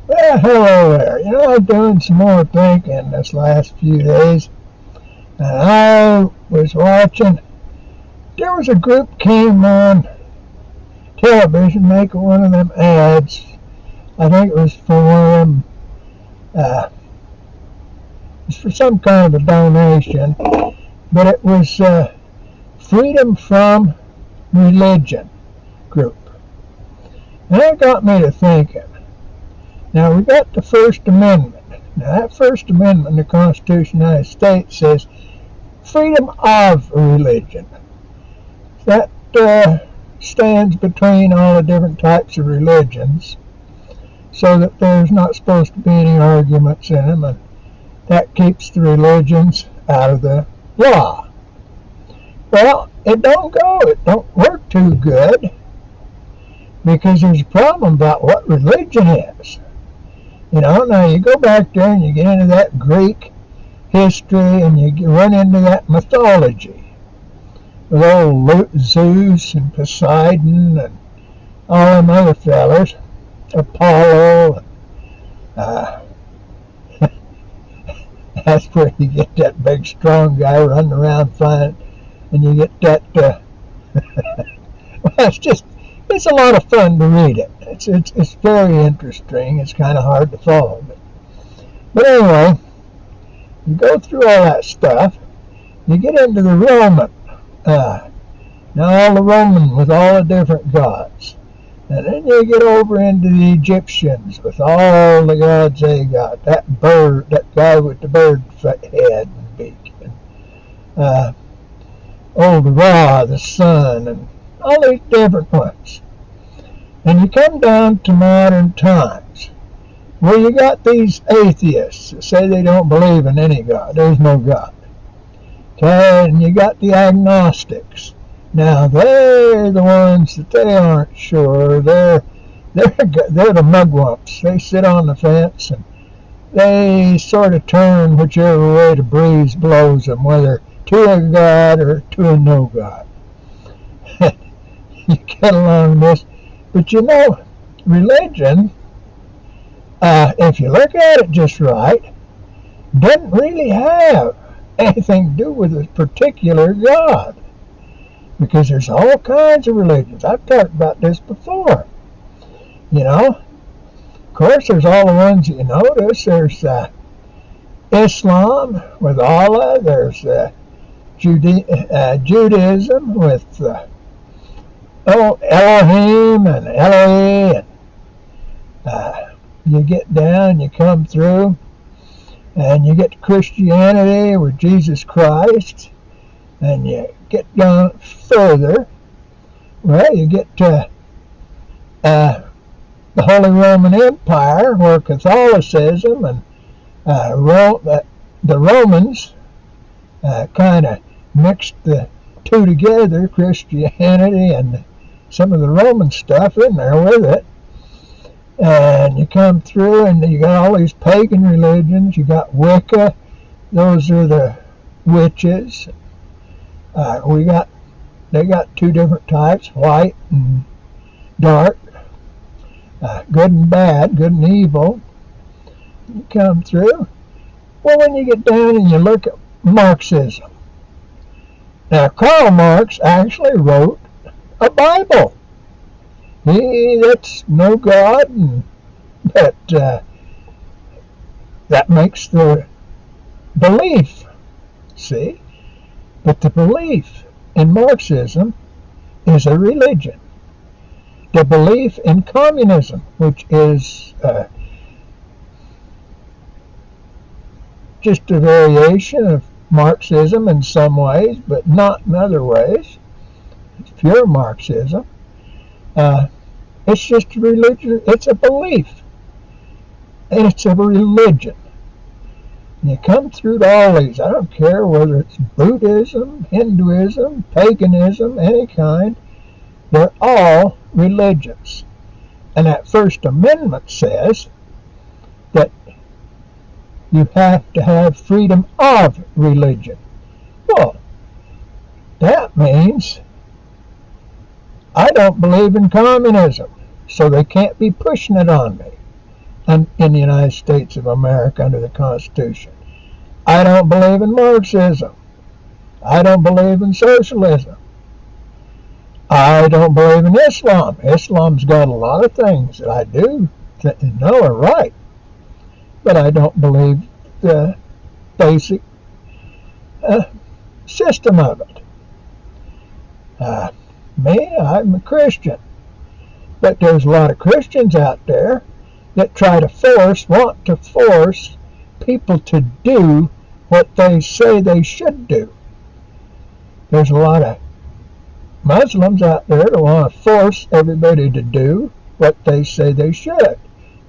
Well, hello there. I'm doing some more thinking this last few days, and I was watching. There was a group came on television making one of them ads. I think it was for one of them. It was for some kind of a donation, but it was Freedom from Religion group, and that got me to thinking. Now we got the First Amendment. Now that First Amendment in the Constitution of the United States says freedom of religion. That stands between all the different types of religions, so that there's not supposed to be any arguments in them, and that keeps the religions out of the law. Well, it don't work too good, because there's a problem about what religion is. Now you go back there and you get into that Greek history and you run into that mythology with old Zeus and Poseidon and all them other fellers, Apollo. Uh, that's where you get that big strong guy running around flying, and you get that. Well, it's a lot of fun to read it. It's very interesting. It's kind of hard to follow, but anyway, you go through all that stuff. You get into the Roman. Now all the Roman with all the different gods. And then you get over into the Egyptians with all the gods they got. That bird, that guy with the bird head and beak. And, the Ra, the sun, and all these different ones. And you come down to modern times, where you got these atheists that say they don't believe in any God. There's no God. Okay, and you got the agnostics. Now they're the ones that they aren't sure. They're the mugwumps. They sit on the fence and they sort of turn whichever way the breeze blows them, whether to a God or to a no God. You get along this, but religion, if you look at it just right, doesn't really have anything to do with a particular God, because there's all kinds of religions. I've talked about this before. Of course, there's all the ones you notice. There's Islam with Allah. There's Judaism with Elohim and Eloi. And you get down, you come through, and you get to Christianity with Jesus Christ, and you get down further. Well, you get to the Holy Roman Empire, where Catholicism and the Romans kind of mixed the two together, Christianity and some of the Roman stuff in there with it. And you come through and you got all these pagan religions. You got Wicca. Those are the witches. They got two different types, white and dark, good and bad, good and evil. You come through. Well, when you get down and you look at Marxism. Now, Karl Marx actually wrote a Bible. That's no God, but that makes the belief, see? But the belief in Marxism is a religion. The belief in communism, which is just a variation of Marxism in some ways, but not in other ways. It's pure Marxism. It's just a religion. It's a belief. And it's a religion. And you come through to all these. I don't care whether it's Buddhism, Hinduism, paganism, any kind. They're all religions. And that First Amendment says that you have to have freedom of religion. Well, that means I don't believe in communism, so they can't be pushing it on me. in the United States of America under the Constitution. I don't believe in Marxism. I don't believe in socialism. I don't believe in Islam. Islam's got a lot of things that I do know are right, but I don't believe the basic system of it. I'm a Christian, but there's a lot of Christians out there that want to force people to do what they say they should do. There's a lot of Muslims out there that want to force everybody to do what they say they should.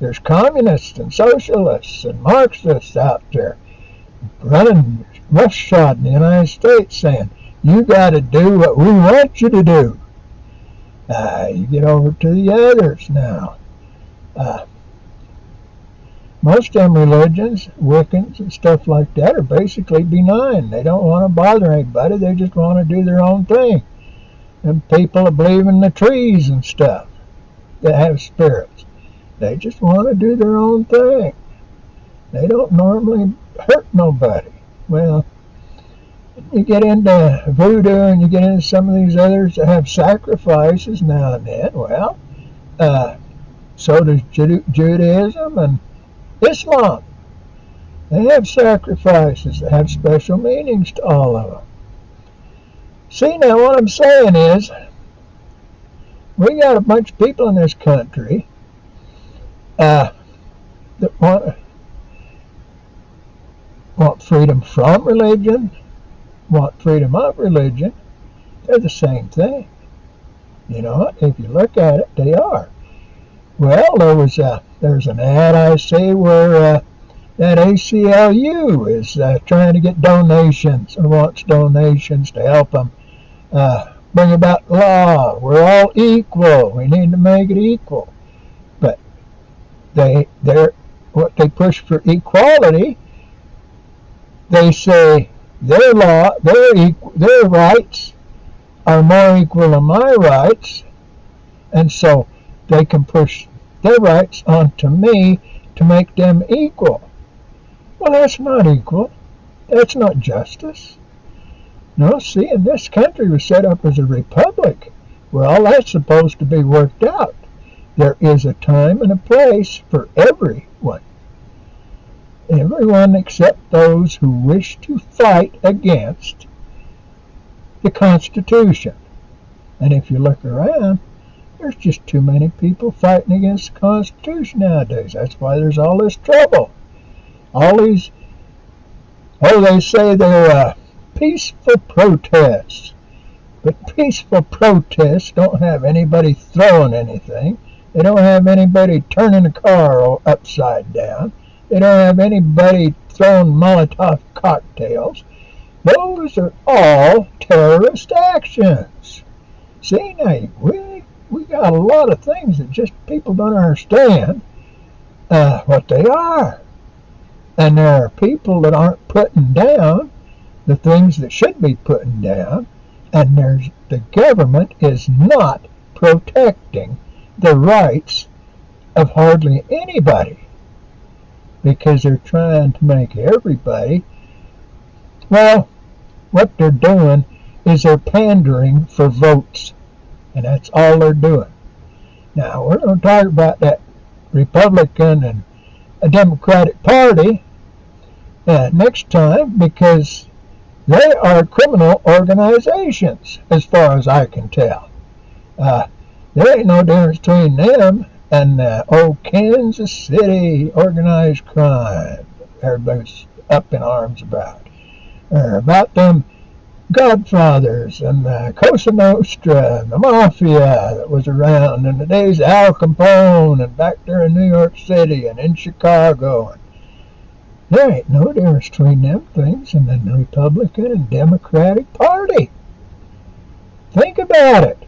There's communists and socialists and Marxists out there running roughshod in the United States saying, you got to do what we want you to do. You get over to the others now. Most of them religions, Wiccans and stuff like that, are basically benign. They don't want to bother anybody. They just want to do their own thing. And people that believe in the trees and stuff that have spirits, they just want to do their own thing. They don't normally hurt nobody. Well, you get into voodoo and you get into some of these others that have sacrifices now and then. Well, so does Judaism and Islam. They have sacrifices that have special meanings to all of them. See, now what I'm saying is, we got a bunch of people in this country that want freedom from religion, want freedom of religion. They're the same thing. You know what? If you look at it, they are. Well, there's an ad I see where that ACLU is trying to get donations or wants donations to help them bring about law. We're all equal. We need to make it equal. But what they push for equality, they say their rights are more equal than my rights, and so they can push their rights onto me to make them equal. Well, that's not equal. That's not justice. No, see, in this country was set up as a republic. Well, that's supposed to be worked out. There is a time and a place for everyone. Everyone except those who wish to fight against the Constitution. And if you look around, there's just too many people fighting against the Constitution nowadays. That's why there's all this trouble. All these, they say they're peaceful protests. But peaceful protests don't have anybody throwing anything. They don't have anybody turning a car upside down. They don't have anybody throwing Molotov cocktails. Those are all terrorist actions. See, now, we got a lot of things that just people don't understand what they are. And there are people that aren't putting down the things that should be putting down, and the government is not protecting the rights of hardly anybody, because they're trying to make everybody, well, what they're doing is they're pandering for votes, and that's all they're doing. Now, we're going to talk about that Republican and a Democratic Party next time, because they are criminal organizations, as far as I can tell. There ain't no difference between them and Kansas City organized crime. Everybody's up in arms about them Godfathers and Cosa Nostra and the Mafia that was around in the days of Al Capone and back there in New York City and in Chicago. And there ain't no difference between them things and the Republican and Democratic Party. Think about it.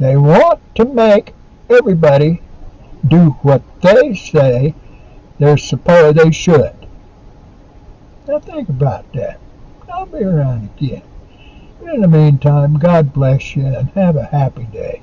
They want to make everybody do what they say they should. Now think about that. I'll be around again. But in the meantime, God bless you and have a happy day.